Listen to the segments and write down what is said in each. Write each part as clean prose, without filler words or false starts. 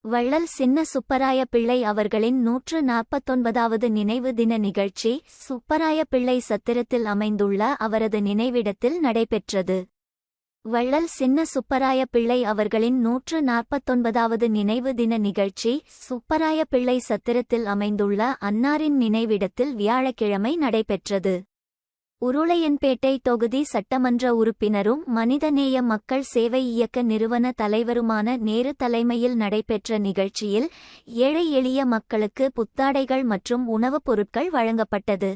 வள்ளல் சின்ன சுப்பராய பிள்ளை அவர்களின் 149வது நினைவு தின நிகழ்ச்சி சுப்பராய பிள்ளை சத்திரத்தில் அமைந்துள்ள அவரது நினைவிடத்தில் நடைபெற்றது. வள்ளல் சின்ன சுப்பராய பிள்ளை அவர்களின் 149வது நினைவு தின நிகழ்ச்சி சுப்பராய பிள்ளை சத்திரத்தில் அமைந்துள்ள அன்னாரின் நினைவிடத்தில் வியாழக்கிழமை நடைபெற்றது. உருளையன்பேட்டை தொகுதி சட்டமன்ற உறுப்பினரும் மனிதநேய மக்கள் சேவை இயக்க நிறுவன தலைவருமான நேரு தலைமையில் நடைபெற்ற நிகழ்ச்சியில் ஏழை எளிய மக்களுக்கு புத்தாடைகள் மற்றும் உணவுப் பொருட்கள் வழங்கப்பட்டது.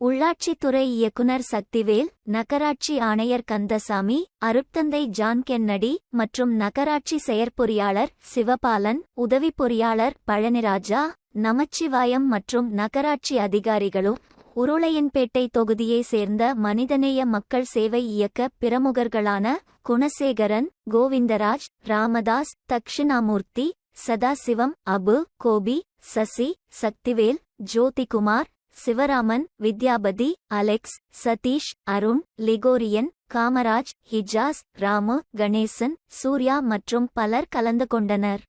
உள்ளாட்சித்துறை இயக்குனர் சக்திவேல், நகராட்சி ஆணையர் கந்தசாமி, அருட்தந்தை ஜான் கென்னடி மற்றும் நகராட்சி செயற்பொறியாளர் சிவபாலன், உதவி பொறியாளர் பழனிராஜா, நமச்சிவாயம் மற்றும் நகராட்சி அதிகாரிகளும் உருளையன்பேட்டை தொகுதியை சேர்ந்த மனிதநேய மக்கள் சேவை இயக்க பிரமுகர்களான குணசேகரன், கோவிந்தராஜ், ராமதாஸ், தக்ஷிணாமூர்த்தி, சதாசிவம், அபு, கோபி, சசி, சக்திவேல், ஜோதிகுமார், சிவராமன், வித்யாபதி, அலெக்ஸ், சதீஷ், அருண், லிகோரியன், காமராஜ், ஹிஜாஸ், ராமு, கணேசன், சூர்யா மற்றும் பலர் கலந்து கொண்டனர்.